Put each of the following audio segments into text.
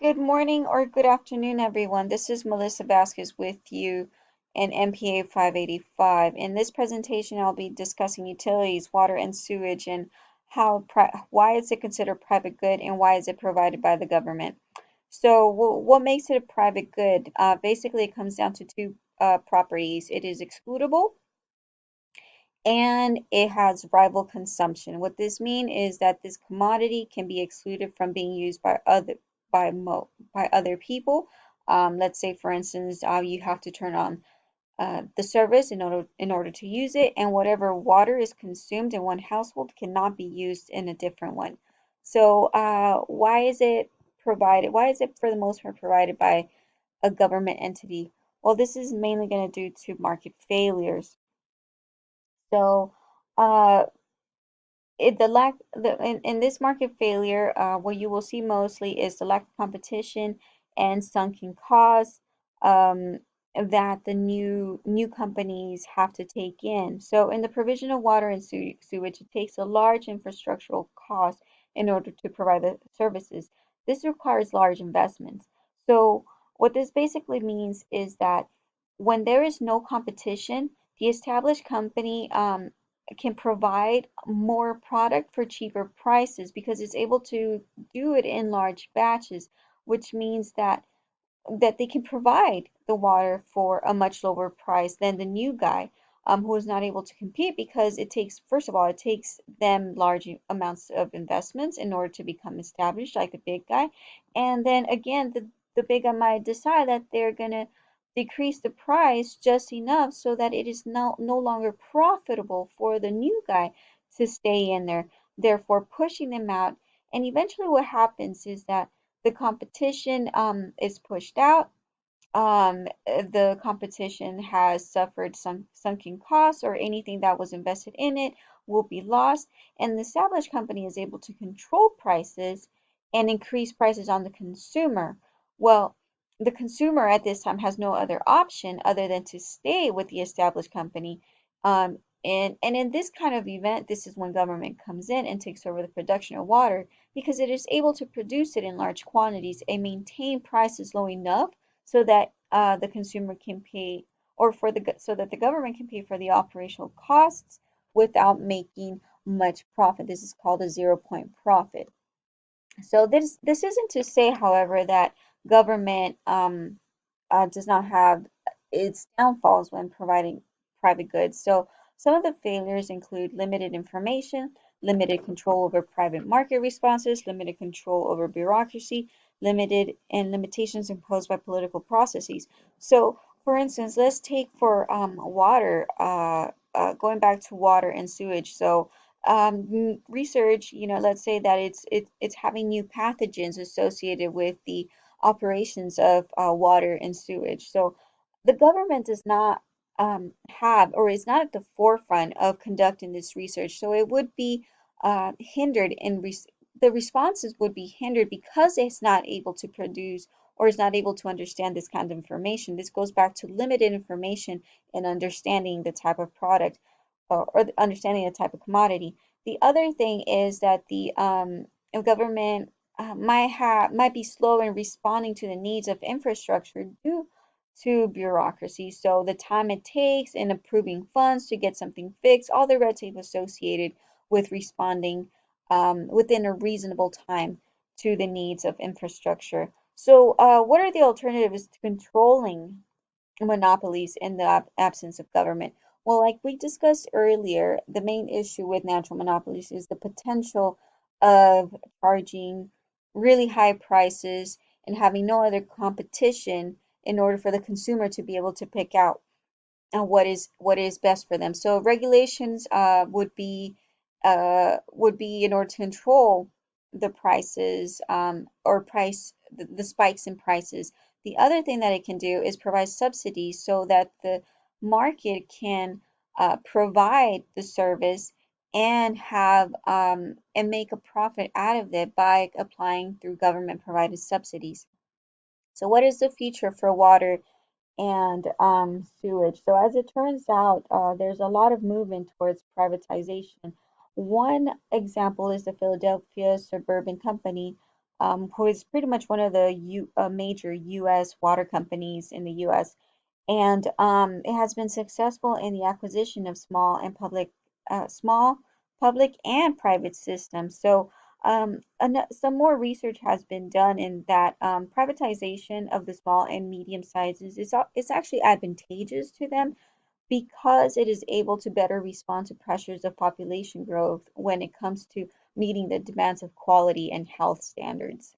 Good morning or good afternoon, everyone. This is Melissa Vasquez with you in MPA 585. In this presentation, I'll be discussing utilities, water, and sewage, and why is it considered private good and why is it provided by the government. So, what makes it a private good? Basically, it comes down to two properties. It is excludable and it has rival consumption. What this means is that this commodity can be excluded from being used by other people. Let's say, for instance, you have to turn on the service in order to use it, and whatever water is consumed in one household cannot be used in a different one. So, why is it provided? Why is it for the most part provided by a government entity? Well, this is mainly going to due to market failures. So, uh, in this market failure, what you will see mostly is the lack of competition and sunken costs that the new companies have to take in. So in the provision of water and sewage, it takes a large infrastructural cost in order to provide the services. This requires large investments. So what this basically means is that when there is no competition, the established company can provide more product for cheaper prices because it's able to do it in large batches, which means that they can provide the water for a much lower price than the new guy who is not able to compete because it takes, first of all, it takes them large amounts of investments in order to become established like the big guy. And then again, the big guy might decide that they're going to decrease the price just enough so that it is no longer profitable for the new guy to stay in there, therefore pushing them out. And eventually what happens is that the competition is pushed out. The competition has suffered some sunken costs or anything that was invested in it will be lost, and the established company is able to control prices and increase prices on the consumer. Well, the consumer at this time has no other option other than to stay with the established company. And in this kind of event, this is when government comes in and takes over the production of water because it is able to produce it in large quantities and maintain prices low enough so that the consumer can pay, or so that the government can pay for the operational costs without making much profit. This is called a zero-point profit. So this isn't to say, however, that government does not have its downfalls when providing private goods. So some of the failures include limited information, limited control over private market responses, limited control over bureaucracy, limited and limitations imposed by political processes. So, for instance, let's take for water, going back to water and sewage. So, research, let's say that it's having new pathogens associated with the operations of water and sewage. So the government does not have or is not at the forefront of conducting this research. So it would be hindered the responses would be hindered because it's not able to produce or is not able to understand this kind of information. This goes back to limited information and understanding the type of product or understanding the type of commodity. The other thing is that the government might be slow in responding to the needs of infrastructure due to bureaucracy. So the time it takes in approving funds to get something fixed, all the red tape associated with responding within a reasonable time to the needs of infrastructure. So, what are the alternatives to controlling monopolies in the absence of government? Well, like we discussed earlier, the main issue with natural monopolies is the potential of charging really high prices and having no other competition in order for the consumer to be able to pick out what is best for them. So regulations would be in order to control the prices or the spikes in prices. The other thing that it can do is provide subsidies so that the market can provide the service and have and make a profit out of it by applying through government provided subsidies. So what is the future for water and sewage? So as it turns out, there's a lot of movement towards privatization. One example is the Philadelphia Suburban Company, who is pretty much one of the major U.S. water companies in the U.S. And it has been successful in the acquisition of small public and private systems. So some more research has been done in that privatization of the small and medium sizes is actually advantageous to them because it is able to better respond to pressures of population growth when it comes to meeting the demands of quality and health standards.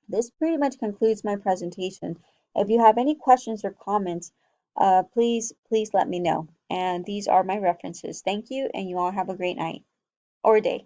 This pretty much concludes my presentation. If you have any questions or comments, please let me know. And these are my references. Thank you, and you all have a great night or day.